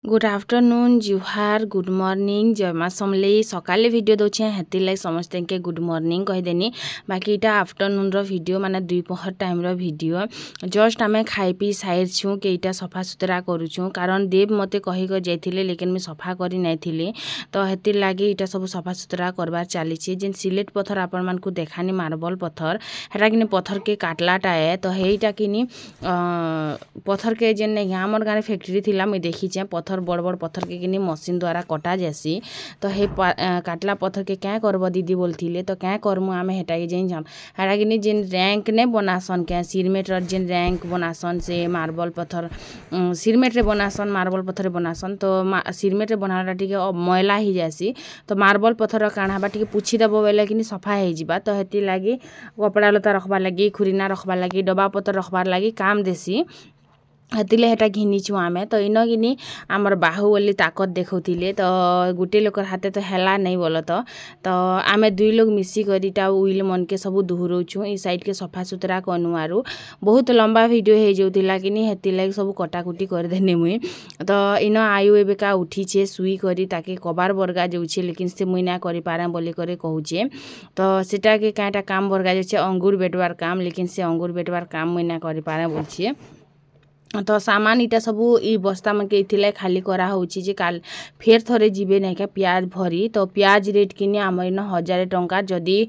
good afternoon जुहार good morning जय माँ समलेई सकाले वीडियो दौचे हेती लाइक समस्ते के गुड मॉर्निंग कहीदेनी बाकी इटा आफ्टरनून रो वीडियो माने दुपहर टाइम रो वीडियो जस्ट आमे खाई पी साइड छूँ कि इटा सफा सुतरा करूँ कारण देव मते कही कर जाइथिले लेकिन मैं सफा करी नहीं थिली तो हेती लागी इटा सब सफा सुतरा करबार चली जेन सिलेट पत्थर आपण मानकु देखानी मार्बल पत्थर हेटा किनी पत्थर के काटलाटा है तो हेटा किनी पत्थर के जेन हमर गाँव फैक्ट्री थिला मुई देखीचे पत्थर बड़ बड़ पत्थर के किनी मशीन द्वारा कटा जासी तो हे काटला पत्थर के क्या करब दीदी बोलथिले तो क्या करमु आमे हेटा के जेन हेटा किनी जेन रैंक ने बनासन क्या सिरमेट जेन रैंक बनासन से मार्बल पत्थर सिरमेट रे बनासन मार्बल पत्थर बनासन तो सिरमेट रे बनाटा टिके मैला ही जासी तो मार्बल पत्थर काढ़ाबा टिके पुछि देबो बेले किनी सफा हो जिबा तो हेती लागी कपड़ा लता रखबार लगी खुरीना रखबार लगी डब्बा पत्थर रखबार लगी काम देसी हेतिले हेटा घिनीचु आमे तो इन किनी आमर बाहुबली ताकत देखौथिले तो गुटे लोकर हाथे तो हेला नहीं बोल तो आमे दुई लोग मिसी करीटा उइल मन के सब दुहरौछु ई साइड के सफा सुतरा कनु आरु बहुत लंबा वीडियो हे जोतिला किनी हेतिला सब कटाकुटी कर देने मुई तो इन आयु एबेका उठीछे सुई करी ताके कबार बरगा जाउछे लेकिन से मुई ना करि पारे बोली करे कहूछे तो सेटा के काटा काम बरगा जाउछे अंगूर बेटवार काम लेकिन से अंगूर बेटवार काम मुई ना करि पारे बोलछे तो सामान इटा सबू ई बस्ता मन के इथिला खाली करा होची जे काल फेर थरे जीवे नहीं क्या प्याज भरी तो प्याज रेट किनी आमर इन 1000 टंका जदी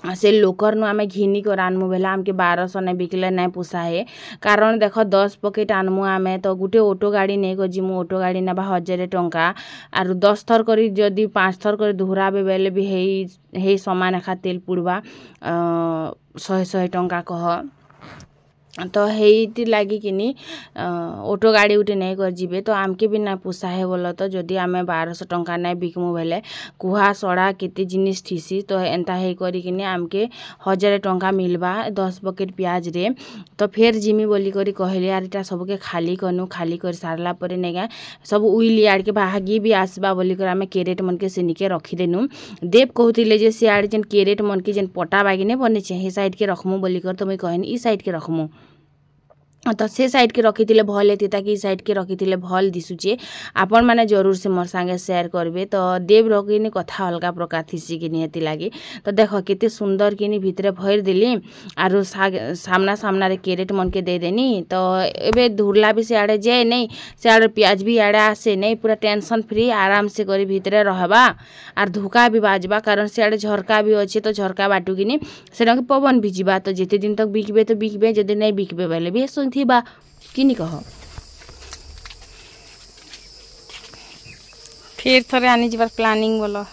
से लोकर नु आमे घिनी कर आनमु बेला आमके 1200 ने बिकले नहीं पोसा है कारण देख 10 पकेट आनमु आमे तो गुटे ऑटो गाड़ी नहीं को जिमु ऑटो गाड़ी ना 1000 टंका आरु 10 थर करी जदी 5 थर करी दोहराबे बेले भी हे समान एखा तेल पुड़वा 100 टंका कह तो हेती लगी किनी ऑटो गाड़ी उठे नहीं कर जीवे तो आमके भी ना पोसा है बोल तो जदि आमे 1200 टंका नहीं बिकमु बेले कुहा सड़ा केते जिनिस थीसी तो एंता हे करी किनी आमके 1000 टंका मिलबा 10 बकेट प्याज रे तो फिर जिमी बोली करी कहले यार इटा सबके खाली करनु खाली कर सारला परे नेगा सब उइली आड़ के भागी भी आसबा बोली कर आमे कैरेट मन के सेनिके रखी देनु देव कहतिले जे से आड़ जेन कैरेट मन के जेन पटा बागी ने बने छे हे साइड के रखमु बोली कर तो मैं कहन ई साइड के रखमु तो से साइड के रखी भल होती ताकि साइड के रखी भल दिशुचे आपण मैंने जरूर से मोर संगे शेयर करबे तो देव रखी कथा अलग प्रकार थीसी कि हेती लगी तो देख केते सुंदर कि भितर भर देली आरु सामना सामना रे कैरेट मन के दे देनी तो एबे धुरला भी सियाड़े जाए नहीं सियाड़े प्याज भी आड़े आसे नहीं पूरा टेंशन फ्री आराम से करी भितर रहबा आर धोका भी बाजबा कारण सियाड़े झरका भी अच्छे तो झरका बाटू कि से पवन भी जीवा तो जिते दिन तक बिकबे तो बिकबे जदि नहीं बिकबे बेले भी थीबा किनी कह फिर थोड़े आनी जीवार प्लानिंग बोलो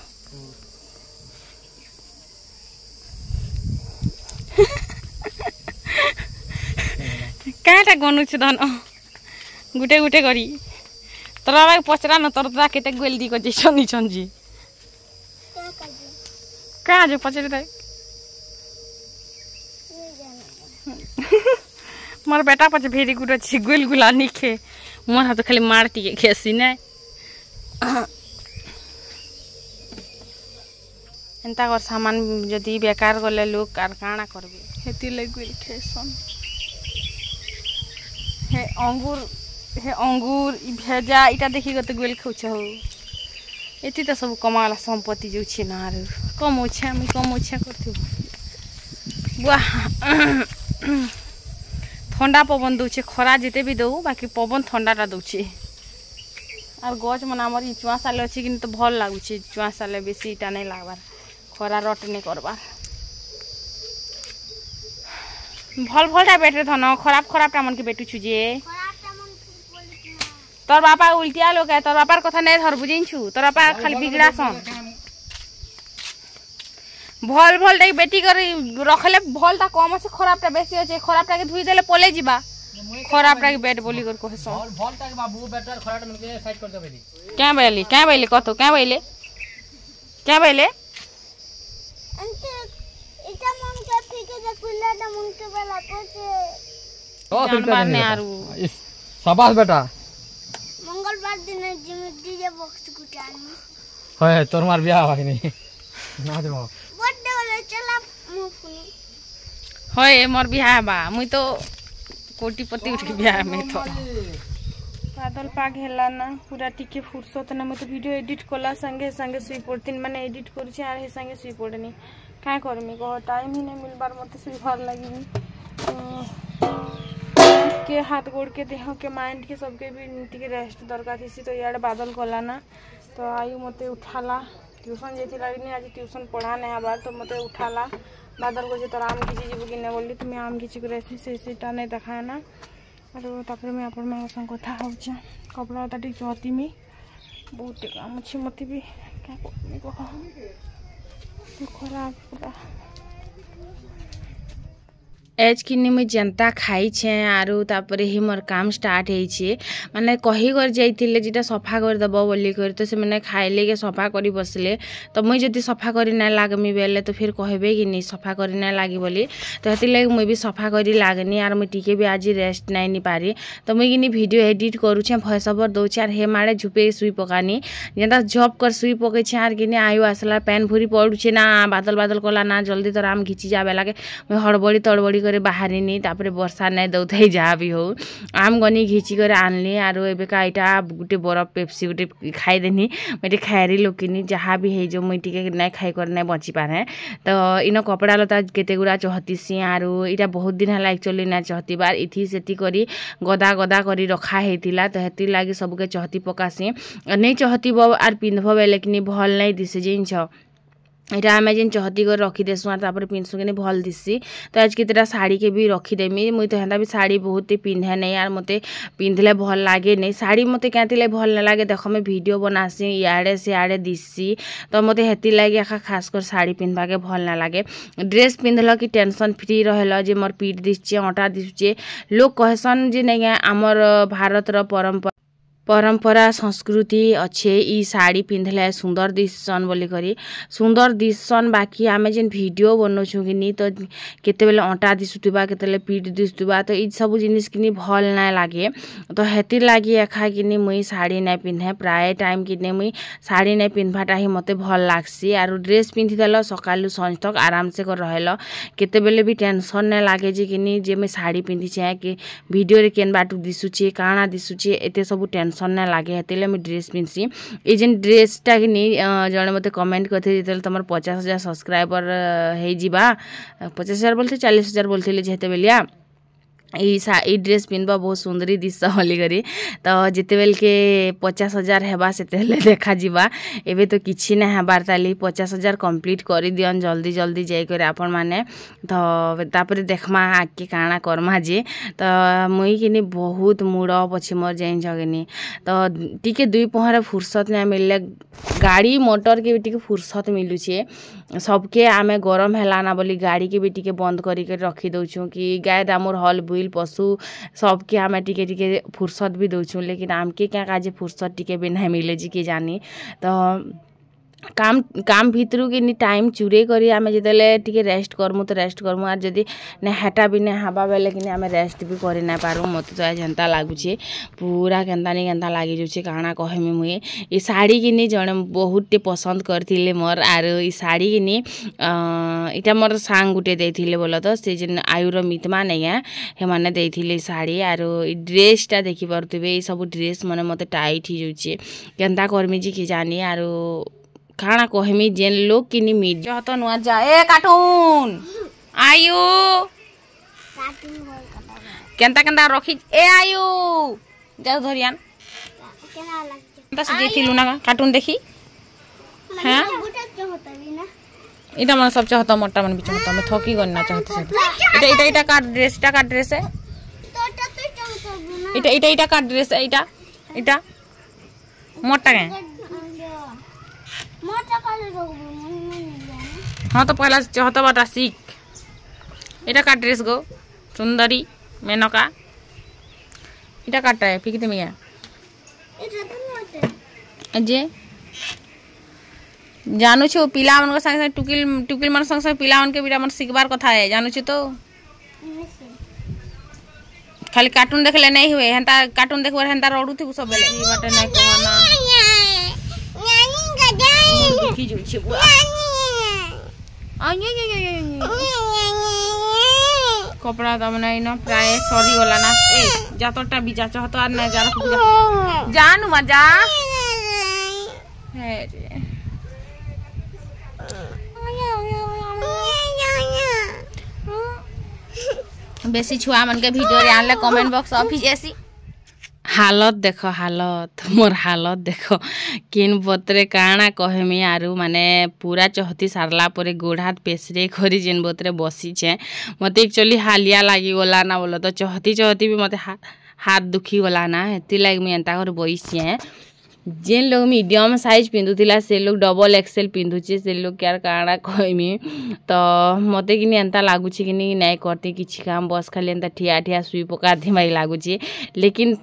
क्या गनुछ धन गुटे गुटे करी तोरा भाई पचरा न तोरा केते गोलदी को जैसनी छंजी का जो पचरे ताई मोर बेटा पचे भेरी गुड अच्छी गुल गुला निखे मोर हाथ खाली मार टिके खेसी ना एंता कर सामान जदी बेकार गले लोग कार काना करबे हेती ले गुल खेसन हे अंगूर ई भेजा इटा देखि गते गुल खौछ हो एती त सब कमाला संपत्ति जो छै ना रे कम ओछा मी कम ओछा करथि वाह ठंडा पवन दौचे खरा जिते भी दौ बाकी पवन ठंडाटा दौचे और गच मन आमर ई चुआ साले अच्छे कि तो भल लगुचे चुआ साले बेसी इटा नहीं लागबार खरा रट नहीं करबार भल भलटा बेटे धन खराब खराबटा मन के बेटू छुजे तोर बापा उल्टिया लोग है तोर बापार कथा नहीं धर बुझिन छु तोर बापा खाली बिगड़ा सन भल भल टाइम बेटी कर रखले भलटा कम अच्छे खराबटा बेसी अच्छे खराबटा के धुई देले पले जीवा खराबटा के बेट बोली कर कहस भलटा के बाबू बेटर खराबटा मन के साइड कर देबे क्या बैले कतो क्या बैले अंते इटा मन के फीके जे कुल्लाटा मन के बेला पोचे ओ फिल्टर ने आरु शाबाश बेटा मंगलवार दिन जिम डीजे बॉक्स कुटानी होय तोर मार बियाह होय नहीं ना दे बर्थडे वाला चला मुफुनी होय मोर बियाह बा मुई तो कोटिपति उठ के बियाह में तो बादल पाग हैला ना पूरा टिके फुर्सत ना मत वीडियो एडिट कला संगे संगे सुई पड़तीन माने एडिट करछि आर हे संगे सुई पड़नी काय करमी कह टाइम ही नहीं मिलबार मते सुई भर लागी के हाथ गोड़ के देह के माइंड के सबके भी टिके रेस्ट दरकार थी तो यार बादल कला ना तो आयु मते उठाला ट्यूशन जेथि लागनी आज ट्यूशन पढ़ा नहीं हबार तो मते उठाला बादल को जे तो आम घिची जीव कि बोली तुम्हें आम घिची कर सेटा नहीं देखा ना और तापर मैं अपन मैं संग कथा होछ कपड़ा ताटी चहती में बहुत काम अछि मते भी क्या करमी कह तो खराब पूरा एज किनी मुई जनता खाई छे आरु तापर ही मोर काम स्टार्ट हेई छे माने कही कर जाइथिले जेटा सफा कर दबो बोली कर तो से माने खाइले के सफा करी बसले तो मुई जदी सफा करी ना लागमी बेले तो फिर कहबे कि नहीं सफा करी ना लागी बोली तो हेति लागी मुई भी सफा करी लागनी आर मुई टिके भी आज रेस्ट नाइ नि पारी तो मुई किनी वीडियो एडिट करू छे वॉइस ओवर दउ छे आर हे मारे झुपे सुई पकानी जेंता जॉब कर सुई पके छे आर किनी आयु आसला पेन भूरी पडु छे ना बादल बादल कोला ना जल्दी तो आम घिची जाबे लागे मुई हड़बड़ी तड़बड़ी करे बाहरिनी तापर वर्षा नहीं दौथाई जहाँ भी हो आम गनी घिची कर आनली आरो एबेका इटा गुटे बरफ पेप्सी गुटे खाईदेनी मैं खाएरी लोकिनी जहाँ भी है जो मुई टिके नहीं खाई कर नहीं बची पारे तो इन कपड़ा लता केते गुड़ा चहतीसी आरो इटा बहुत दिन है एक्चुअली ना चहती बार इथि सेति करी गदा गदा करी रखा हेतिला तो हेति लागी सबके चहती पकासी नहीं चहतीब आर पिंधब बेले कि भल नहीं दिसे जिनछ इटा आम जेन चहती कर रखी देसु आर तापर पिंधसु कि भल दिसी तो आज केतेटा साड़ी के भी रखीदेमी मुई तो हेन्ता भी साड़ी बहुत पिंधे नहीं आर मते पिंधले भल लागे नहीं साड़ी मते क्या भल ना लागे देख मैं वीडियो बनासी इआड़े सियाड़े दिसी तो मते हेति लागे आखा खासकर साड़ी पिंधवा के भल ना लागे ड्रेस पिंधल कि टेंशन फ्री रहल जे मोर पीठ दिसचे अँटा दिसुचे लोग कहसन जे नहीं आमर भारतर परंपरा संस्कृति अच्छे ई साड़ी पिंधले सुंदर दिसन बोली करी सुंदर दिसन बाकी आमे जेन वीडियो बनौछु कि तो केते बेले अँटा दिसुतबा केते बेले पीठ दिसुतबा तो ई सब जिनिस कि भल ना लागे तो हेति लागी एखा कि मुई साड़ी नहीं पिंधे प्राय टाइम कि मुई साड़ी नहीं पिंधवाटा ही मते भल लागसी आरो ड्रेस पिंधि देल सकालु संज तक आराम से कर रहल केते बेले भी टेंशन नहीं लागे जे मुई साड़ी पिंधि छे कि वीडियो रे केन बाटू दिसुचे काना दिसुचे एते सब टेंशन ना लागे हेतिले मैं ड्रेस पिंधसी ए जेन ड्रेसटा कि जड़े मते कमेंट करथे जेतेले तमर 50,000 सब्सक्राइबर हे जिबा 50,000 बोलते 40,000 बोलथिले जेते बेलिया ई ड्रेस पिंधबा बहुत सुंदरी दिस बोली करी तो जिते बेल के 50,000 हेबा सेते देखा जिबा एबे तो किछि ना हेबार ताली 50,000 कंप्लीट करी दियन जल्दी जल्दी जाई करे आपन माने तो तापर देखमा आके काना करमा जे तो मुई किनी बहुत मूड अफ अछि मोर जेन जगनी तो टिके दुई पहर फुर्सत ना मिलले गाड़ी मोटर के भी टिके फुर्सत मिलु छे सबके आमे गरम हैला ना बोली गाड़ी के भी टिके बंद करी के रखी दउछु कि गाय दामोर हल बुइल पशु सबके आमे टिके टिके फुर्सत भी दउछु लेकिन आमके क्या काजे फुर्सत टिके भी नहीं मिले जी के जानी तो काम भितरु कि टाइम चूरे करी आमे जेतेले टिके रेस्ट करमु तो रेस्ट करमु आर जदी ने हेटा भी ने हवा बेले कि आमे रेस्ट भी करि ना पारू मते तो जनता लागुछे पूरा केंता लागी जुछे काना कहमी मुई ई साड़ी किनी जणे बहुत पसंद करथिले मोर आर ई साड़ी किनी इटा मोर सांग गुटे देथिले बोल तो से जेन आयुर मितमा नै हे माने देथिले साड़ी आर ई ड्रेसटा देखि परतबे ई सब ड्रेस माने मते टाइट ही जुछे केंता करमी जी की जानी आर खाना कहमी जेन लोग किनी मीट जहत नुआ जा ए कार्टून आयु केंता केंता रखी ए आयु जा धरियान केंता से देखिलु ना कार्टून देखी हां इटा मन सब चाहता मोटा मन बिच होता मैं थकी गन्ना चाहते इटा का ड्रेस है इटा का ड्रेस है इटा मोटा है हाँ तो पहला चाहता बाटा सीख इटा का ड्रेस गो सुंदरी मेनका इटा काटा है फिकिते मिया जे जानू छो पिला मन संग संग टुकिल मन संग संग पिला मन के बिटा मन सिखबार कथा है जानू छी तो खाली कार्टून देखले नहीं हुए हेंता कार्टून देखबार हेंता रडू थी सब बेले ई बाटे नहीं कहना देखी जो छी बुआ कपड़ा तमने न प्राय सरी वाला ना ए जातरटा बिजा चाहतो आर ना जार जानु मजा हे रे बेसी छुआ मन के वीडियो रे आनले कमेंट बॉक्स ऑफिस ऐसी हालत देखो हालत मोर हालत देखो किन बतरे काना कहमी आरु माने पूरा चहती सारला परे गोड़ हाथ पेसरे खरी जेन बतरे बसी छे मते एक्चुअली हालिया लागी गला ना बोलो तो चहती भी मते हाथ दुखी गला ना हेती लाग मी एंता कर बइछे जेन लोग मीडियम साइज पिंधुला से लोग डबल एक्सेल पिंधुचे से लोग यार काना कहमी तो मते कि एंता लागुछि कि नहीं करते किछि काम बस खाली एंता ठिया ठिया सुई पका दिमाग लागुछि लेकिन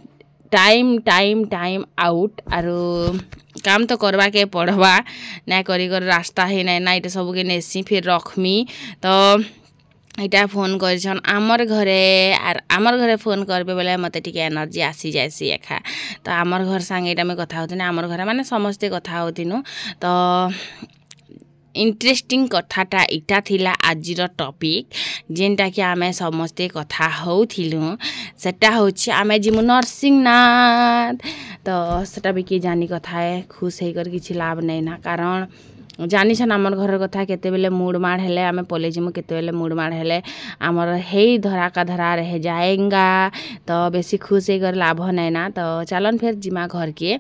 टाइम आउट आरो काम तो करवा के पड़वा ना करी कर रास्ता ही ना इटा सब के नेसी फिर रखमी तो इटा फोन कर आमर घरे फोन करबे बेले मते टिके एनर्जी आसी जायसी एखा तो आमर घर संगे इटा में कथा होतिन आमर घर माने समस्ते कथा होतिनु तो इंटरेस्टिंग कथाटा इटा थिला आजिर टॉपिक जेनटा कि आमे समस्ते कथा होथिलु सेटा होछि आमे जिमु नरसिंहनाथ तो सेटा भी कि जानी कथा है खुश हेकर किछि लाभ नै ना कारण जानी छन हमर घर कथा केते बेले मूड मार हेले आमे पले जिमु केते बेले मूड मार हेले हमर हेई धरा का धरा रह जाएगा तो बेसी खुश हेकर लाभ नै ना तो चलन फिर जिमा घर के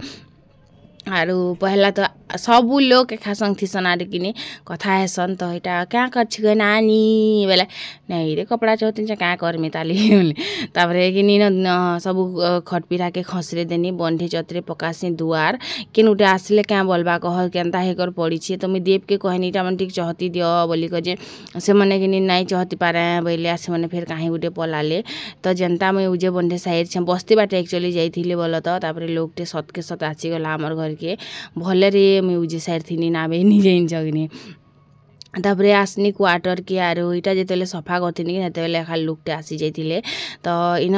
आरु पहला तो सबू लोग एका संग थिसन आरु किनी कथा हेसन तो इटा क्या करछि ग नानी बेले नहीं रे कपड़ा चौथिन से क्या करमी ताली तापरे किनी न सबू खटपिरा के खसरे देनी बंधी चतरे पकासी दुआर किन उठे आसले क्या बोलबा कह केनता हेकर पड़ी छी तो मी देव के कहनी टा मन ठीक चहती दियो बोली क जे से मने किनी नहीं चहती पारे बोले से मने फिर काहे उठे पलाले तो जनता में उजे बंधे साइड से बस्ती बाटे एक्चुअली जाइथिले बोल तो तापरे लोग टे सत के सत आसी गला हमर घर के भले रे मैं उजे साइड थी ना निजे जगनी तापरे आसनी क्वार्टर के आरो इटा जेतेले सफा करथिनी हेतेले खाली लोकटे आसी जाइथिले तो इन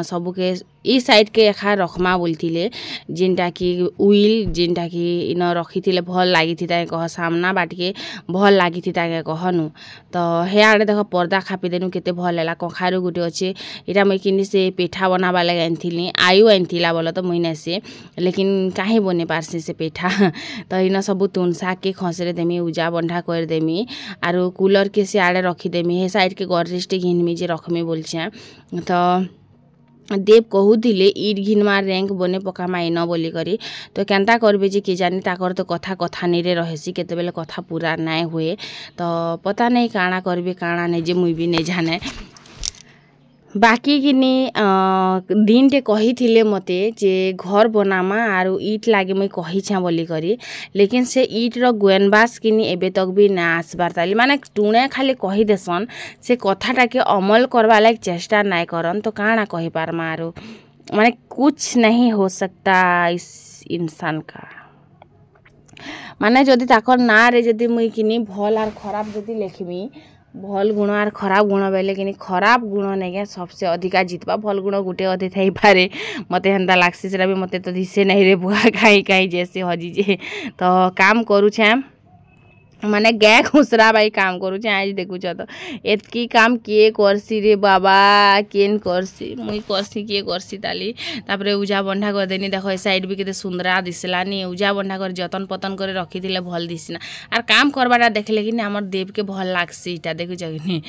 सबु के ई साइड के एखा रखमा बोलथिले जिनटा कि उइल जिनटा कि इन रखिथिले भल लागिथि ताके कह सामना बाटके भल लागिथि ताके कहनु तो हे आडे देख पर्दा खापि देनु केते भल हैला कखारु गुटे अछि इटा मै किनि से पेठा बनाबा लागि आनथिली आयु आनथिला बोल तो मुइना से लेकिन काहे बने पारसे से पेठा तो इन सब तुनसा के खसरे देमी उजा बंधा कर देमी आरो कूलर के से आडे रखि देमी हे साइड के गररेस्ट घिनमी जे रखमे बोलछे तो देव कहूले ईट घिनमा रैंक बने पका माई न बोली करी तो केनता करबे जे के जानी ताकर तो कथा नहीं रहेसी केते बेले कथा पूरा नाय हुए तो पता नहीं काना करबे काना नहीं जे मुई भी नहीं जाने बाकी किनी दिन टे कही थिले मते जे घर बनामा आरो ईट लागे मैं कही छा बोली करी लेकिन से ईट रो गोयनबास किनी एबे तक भी ना आसबार ताली माने टुणे खाली कही देसन से कथाटा के अमल करवा लायक चेष्टा नाय करन तो काना कही पार मारो माने कुछ नहीं हो सकता इस इंसान का माने जदि ताकर ना रे जदि मुई किनी भल आर खराब जदि लेखमी भल गुण आर खराब गुण बेले कि खराब गुण नहीं सबसे अधिका जितबा भल गुण गुटे अधे थी पारे मते हेन्ता लागसी सेटा भी मते तो दिसे नहीं रे बुआ कहीं जैसे हजी जे तो काम करूछे माने गै खुसरा भाई काम करूछे आज देखुछ तो एतकी काम किए करसी रे बाबा केन करसी मुई करसी किए करसी ताली तापरे उजा बंधा कर देनी देखो ए साइड भी केते सुंदरा दिसलानी उजा बंधा कर जतन पतन करे रखी दिले भल दिसना आर काम करबाटा देखले कि हमर देव के भल लागसी इटा देखुछ कि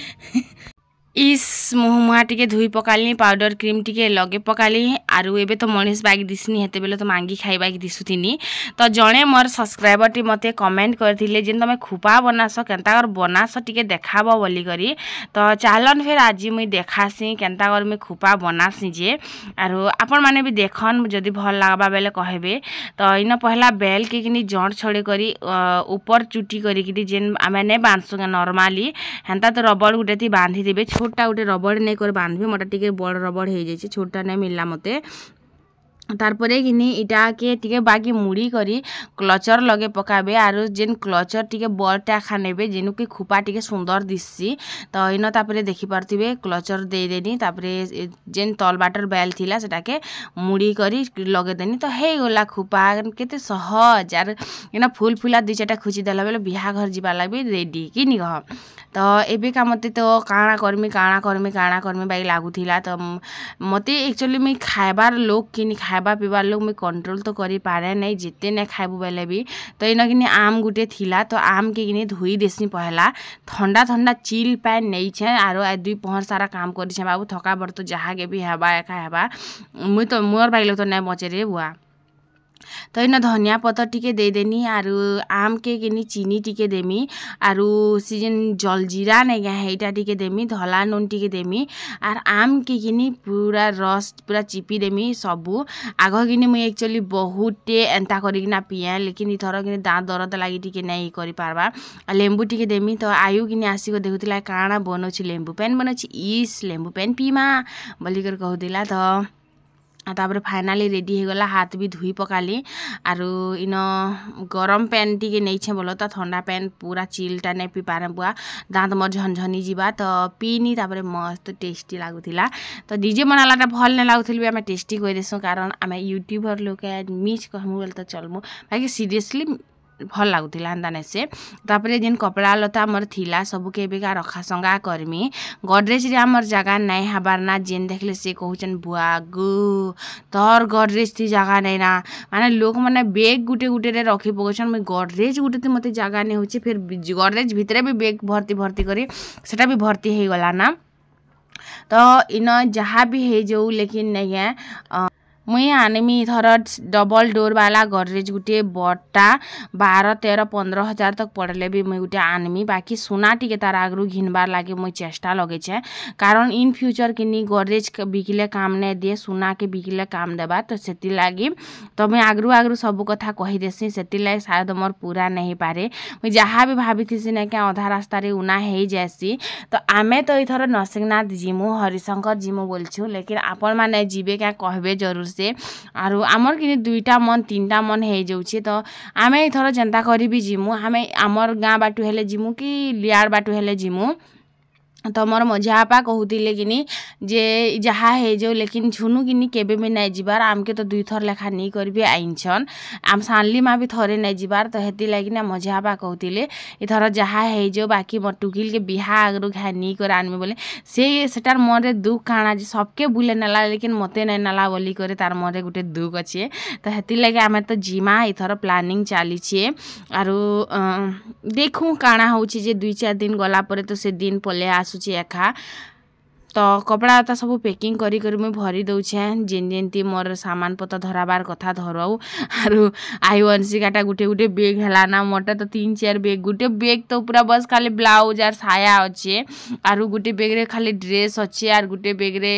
इस मुँह टिके धुई पकाली पाउडर क्रीम टिके लगे पकाली आरु एबे तो मनीष बाग दिसनी हेते बेले तो मांगी खाइबा की दिसुथिनी तो जणे मोर सब्सक्राइबर टी मते कमेंट करथिले जेन तमे खुपा बनास केनता कर बनास टिके देखाबो बोली करी तो चालन फिर आज मुई देखासी केनता कर मैं खुपा बनासी जे आरु आपन माने भी देखन जदी भल लागबा बेले कहबे तो इन पहला बेल के किनी जड़ छड़े करी ऊपर चुटी करी कि जेन आमे ने बांधसुगा नॉर्मली हेंता तो रबड़ गुटे थी बांधी देबे छोटा गोटे रबड़ नहीं कर बांधबे मोटा टिके बड़ रबड़ हो जाए छोटा नहीं मिलला मते तारपरे किनी इटा के टिके बाकी मुड़ी करी क्लचर लगे पकाबे आरो जेन क्लचर टिके बड़टा खानेबे जेनु के खुपा टिके सुंदर दिससी तो इन तापरे देखि पारथिबे क्लचर दे देनी तापरे जेन तल बाटर बेल थिला सेटा के मुड़ी करी लगे देनी तो हे गोला खुपा केते सहज आर इन फूल फुला दु चारटा खुची देला बेले बिहा घर जिबा लागबे रेडी किनी कह तो एबेका मते तो काଣା करमी बाई लागुथिला तो मते एक्चुअली मैं खाइबार लोग किनी खाइबा पीबार लोग मैं कंट्रोल तो करि पारे नहीं जिते नहीं खाइबु बेले भी तो इन किनी आम गुटे थिला तो आम के किनी धोई देसी पहला ठंडा ठंडा चिल पैन नहीं छे आरो आ दुई पहर सारा काम करि छे बाबू थका बर तो जहा के भी हेबा एका हेबा मुई तो मोर बाई लोग तो नहीं बचे रे बुआ तो इन धनिया पत्तर टिके दे देनी आरु आम के किनी चीनी टिके देमी आरु सीजन जलजीरा नहीं गया हेटा टिके देमी धला नून टिके देमी आर आम के किनी पूरा रस पूरा चिपी देमी सबू आग किनी मुई एक्चुअली बहुते एंता करिकिना पिए लेकिन इथर किनी दाँत दर्द लगी टिके नहीं करि पारबा लेंबू टिके देमी तो आयु किनी आसिको देखुथिला काଣା बनौछि लेंबू पेन बनौछि इस लेंबू पेन पीमा बोलिकर कहूदिला तो तापर फाइनाली रेडी हो गला हाथ भी धुई पकाली आरु इन गरम पैन टिके नहीं छे बोलो तो ठंडा पैन पूरा चिलटा नहीं पी पारे बुआ दाँत मोर झनझनी जीवा तो पीनी तापर मस्त टेस्टी लागुथिला तो डीजे बनालाटा भल नहीं लागुथिल भी आम टेस्टी कहि देसु कारण आम यूट्यूबर लोग मिस कहमु बोल तो चलमु बाकी सीरियसली भल लागुथिला अंदाने से तापर जेन कपड़ा लता मोर थिला सब के बेका रखा संगा करमी गडरेज रे हमर जगह नहीं हबार ना जेन देखले से कहउचन बुआ गु तोर गडरेज थी जगह नहीं ना माने लोग माने बैग गुटे गुटे रे रखी पगछन मैं गडरेज गुटे थी मते जगह नहीं होची फिर गडरेज भितरे भी बैग भर्ती करी सेटा भी भर्ती हे गला ना तो इन जहाँ भी हे जो लेकिन नहीं है मुई आनमी इथर डबल डोर वाला गडरेज गुटे बटा 12-13-15 हजार तक पड़ले भी मुई गुटे आनमी बाकी सुना टिके तार आगरू घिनबार लागे मुई चेष्टा लगे छे कारण इन फ्यूचर किनी गडरेज बिकिले काम नहीं दिए सुना के बिकिले काम देबा तो सेति लागी तो मुई आगरू सब कथा कहि देसी सेति लागी शायद मोर पूरा नहीं पारे मुई जहाँ भी भाभी थी ना क्या आधा रास्ता रे उना हे जैसी तो आमे तो इथर नरसिंहनाथ जिमु हरिशंकर जिमु बोलछु लेकिन आपण माने जीवे क्या कहबे जरूर से आरु आमर किनी 2टा मन 3टा मन हे जाउछे तो आमे इथर जनता करी भी जिमु आमे आमर गाँ बाटू हेले जिमु कि लियार बाटू हेले जिमु तो मोर मझापा कहूतिले किनी जे जहाँ हे जो लेकिन झुनु किनी केबे में नहीं जीवार आमके तो 2 थर लेखा नहीं करबे आइनछन आम सानली मा भी थरे नहीं जीवार तो हेती लागी ना मझापा कहूतिले इथर जहाँ हे जो बाकी मोर टुकिल के बिहा आगरू घा नहीं कर आनमी बोले से सेटार मोरे दुख काना जे सबके बुले नाला लेकिन मते नहीं नाला बोली करे तार मोरे गुटे दुख अच्छे तो हेती लागी आमे तो जिमा इथर प्लानिंग चली छे आरु देखू काना होची जे 2-4 दिन गला परे तो से दिन पले आसुची एखा तो कपड़ा लता सब पैकिंग करी करी मुई भरी दउछे जेन जेनती मोर सामान पत्र धराबार कथा धरऊ आरु आयु अंशिकाटा गुटे गुटे बैग हेला ना मोटा तो 3-4 बैग गुटे बैग तो पूरा बस खाली ब्लाउज आर साया अच्छे आरु गुटे बैग रे खाली ड्रेस अच्छे आर गुटे बैग रे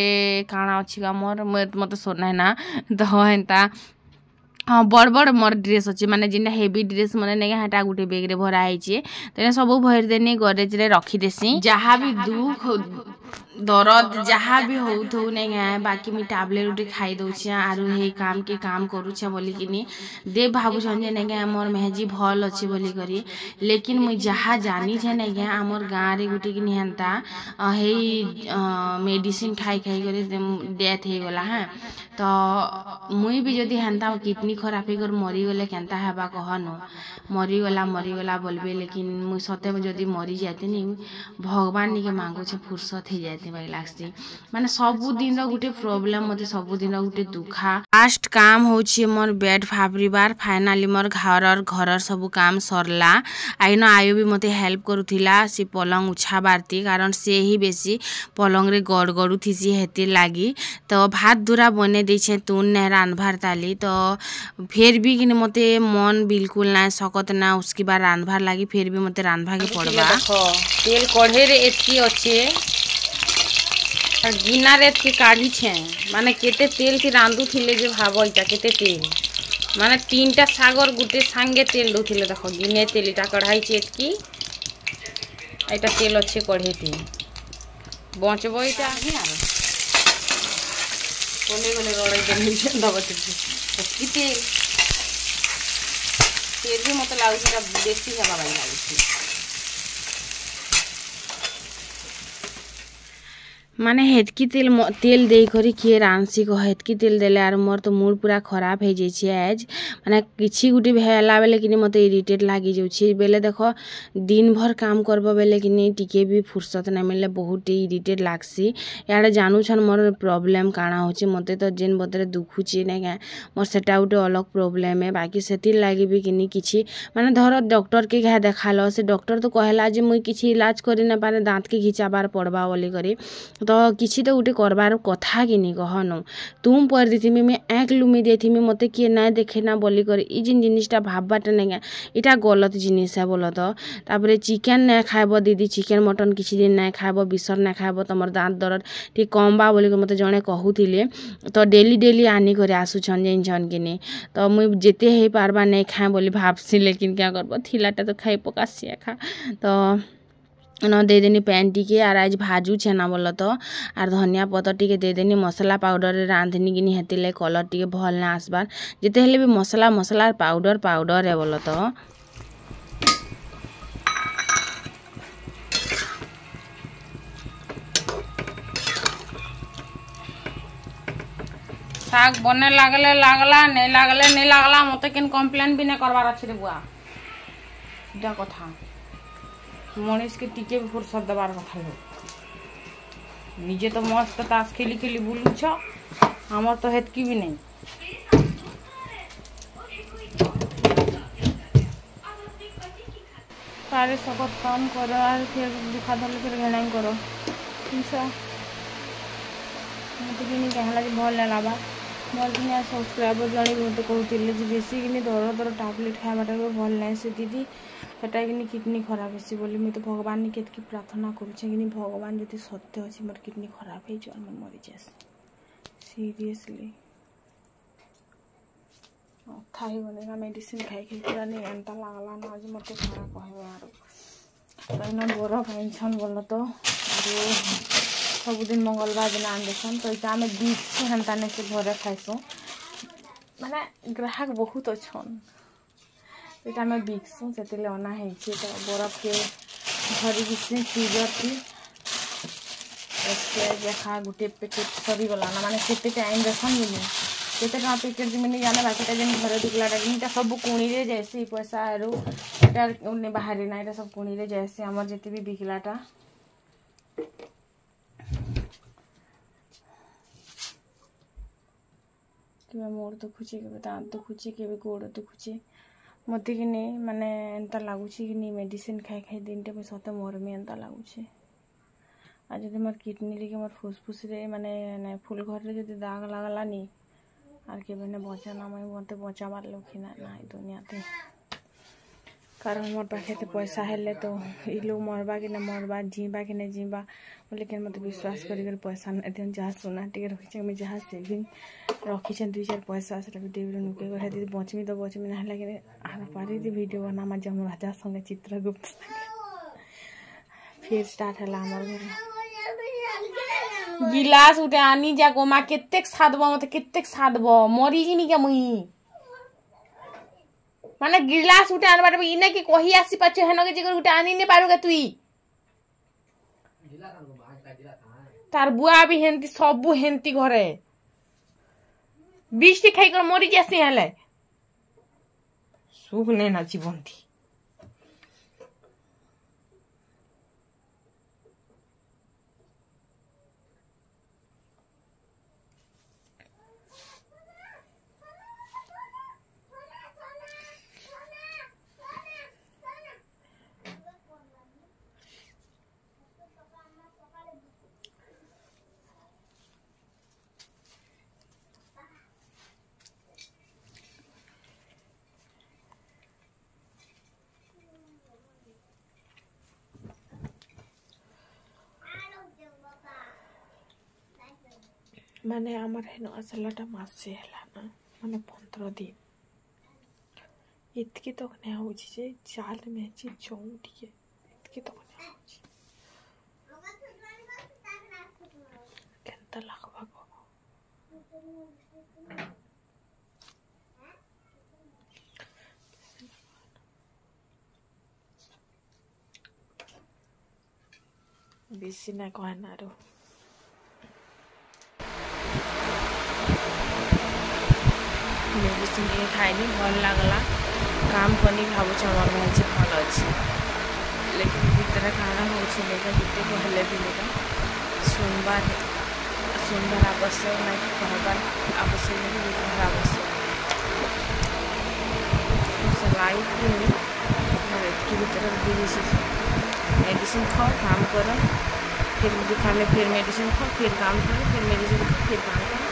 काना अच्छी का मोर मत सोना है ना तो एंता हाँ बड़ बड़ मोर ड्रेस अच्छे माने जिना हेवी ड्रेस मने नहीं हाटा गुटे बैग रे भरा है तो सब भर देनी गडरेज रे रखी देसी जहाँ भी दुख दरद जहाँ भी हो नहीं है बाकी मुझे टैबलेट उठे खाई दौचे आरु हे काम के काम करुचे बोली किनी दे भावुछन जे नहीं है मोर मेहजी भल अच्छे बोली करी लेकिन मुझे जहाँ जानी छे नहीं है आमर गाँव रे गुटे किनी हेन्ता हे मेडिसिन खाई खाई कर डेथ हो गला हाँ तो मुई भी जदि हेन्ता किडनी खराब कर मरीगले केन्ता हेबा कहनो मरीगला बोलबे लेकिन मुई सते जदि मरी जाते नहीं भगवान निके मांगो छे फुर्सत हो जाते भाई लागसी माने सबु दिन गुटे प्रॉब्लम मते सबु दिन गुटे दुखा लास्ट काम होछि मोर बेड फाब्रिबार फाइनली मोर घर सब काम सरला आइनो आयु भी मते हेल्प करूथिला से पलंग उछा बारती कारण से ही बेसी पलंग रे गड़ थीसी हेती लागी तो भात धुरा बने देछे तुन ने रांधभार ताली तो फिर भी कि मते मन बिल्कुल ना सकत ना उसकी बार रांधभार लागी फिर भी मते रांधभा के पड़बा तेल कढ़े रे एतकी अच्छे गिना रे के काढ़ी छे माने केते तेल की रांधु थिले जे भाबो इटा केते तेल माने 3टा सागर गुटे संगे तेल दोथिले देखो गिने तेल इटा कढ़ाई छे एतकी एटा तेल अच्छे कढ़े थी बचबो इटा ही आरो कोले कोले रोड़े देनी दबो की तेल भी मत लागुछि बेसी हेबा बाई लागुछि माने हेतकी तेल दे करी किए रांसी को हेतकी तेल देले आर मोर तो मूड पूरा खराब हो जाइए आज माने किसी गुटी भेला बेले कि मत इरिटेट लगी जाऊँगी बेले देख दिन भर काम करब बेले कि टिके भी फुर्सत ना मिले बहुत इरिटेट लागसी यार जानूछन मोर प्रॉब्लम काଣା होची मते तो जेन बदरे दुखुची ना क्या मोर सेटा गोटे अलग प्रॉब्लम है बाकी से लगी भी कि किसी माने धर डॉक्टर के क्या देखाल से डॉक्टर तो कहला जे मुई किसी इलाज करी ना पारे दांत के घिचाबार पड़वा बोली करी तो किसी तो गोटे करबार कथा कि कहनु तुम पर देथिमी मैं एक लुमी देथिमी मते किए ना देखे ना बोली कर ई जिन जिनिसटा भाबबाटा ना इटा गलत जिनिस है बोल तो तापरे चिकेन ना खाइब दीदी चिकेन मटन किसी दिन ना खाइब बिसर ना खाइब तुम दांत दर्द टी कम बा बोली मते जणे कहूथिले तो डेली डेली आनी करे आसुछन जेन कि तो मुई जेते हे पारबा नहीं खाए बोली भाबसी लेकिन क्या करब थिलाटा तो खाई पकासिया खा तो न दे देनी पैन टिके आर आज भाजू छेना बोल तो आर धनिया पतर टिके दे देनी मसला पाउडर रांधनी कि हेती लगे कलर टिके भल ना आसबार जिते हेले भी मसला मसला पाउडर पाउडर है बोल तो साग बने लागले लागला नहीं लागले नहीं लागला मते किन कंप्लेन भी नहीं करवार अछि रे बुआ सीधा कथा मनीष के टिके भी फुर्सत देवार कथा लोग निजे तो मस्त ताश खेली खेली बुलू छ हमर तो हेतकी भी नहीं सारे सकत काम करो और फिर दिखा धल फिर घेणाई करो ठीक मत कि कहला कि भल ना लाबा मोर कि सब्सक्राइबर जड़े मत कहते बेसी कि दर दर टैबलेट खावाटा भल ना से दीदी सेटा कि किडनी खराब होसी बोली मुझे तो भगवान के प्रार्थना करुचे कि भगवान जब सत्य अच्छी मोर किडनी खराब हो मरी जाए सीरियसली अथा ही गने मेडिसिन खाई खाई पूरा नहीं एंता लागला ना आज मत खाना कहबे आरो कहीं बरफ आनछन बोल तो सबुदिन मंगलवार दिन आन देसन तो इटा आम बीस हेन्ता नहीं से घरे खाइसु माने ग्राहक बहुत अच्छन इटा आम बिकसु से अना है तो बरफ के धरी फ्रिजर थी देखा गोटे पैकेट सरीगला ना माने केते टाइम देसन मिली केते टका पैकेट जी नहीं जाने बाकी जेन घरे ढुकलाटा सब कुणी रे जैसी पैसा आरु बाहरी ना सब कुणी रे जैसी आमर जिते भी बिकलाटा के मोर दुखुचे के दांत दुखुचे के गोड़ दुखुचे मत कि नहीं माने एंता लगुच कि नहीं मेडिसिन खाई खाई दिन टे मुझे सते मरमी एंता लगुचे आज जब मोर किडनी लेके मोर फुसफुस रे माने फुल घर रे जब दाग लगला नी आर के बने बचा ना मैं मत बचाबार लोग ना दुनिया कारण मोर पाखे तो पैसा हेले तो ई लोग मरबा कि ना मरबा जीवा कि नहीं जीवा लेकिन मत विश्वास कर पैसा नहीं दिहन जहाँ सोना टे रखी मुझे जहाँ सेविंग रखी 2-4 पैसा से वीडियो नुके कर दीदी बचमी तो बचमी ना लगे आर पारी दी वीडियो बना मजा राजा संगे चित्रगुप्त फिर स्टार्ट है आमर घर गिलास उठे आनी जा गोमा केतेक सादब मत केतेक सादब मरी जिमी क्या मुई माने गिलास उठे आनबार इने कि कही आसी पाछ हेन के जिगर उठे आनी ने पारुगे तुई तार बुआ भी हेंती सबु हेंती घरे 20 खाई कर मरी जासी हेले सुख ने ना जीवन थी माने आमर हेन आसलाटा मासे हैला ना माने 15 दिन इतकी तो ने होची जे चाल में ची चौंटी के इतकी तो ने होची केंता लागबा को बेसी ना कहना रो मेडिसिन ये खाइली भल लगला काम कनी भावुछ मन में भल अच्छे लेकिन भितर काना हो जिते कहले भी सुनबार आवश्यक ना कि कहबार आवश्यक ना कि बुझार आवश्यक लाइफ की भीतर मेडिसिन खाओ काम करो फिर खाले फिर मेडिसिन खाओ फिर काम करो फिर मेडिसिन खाओ फिर काम करो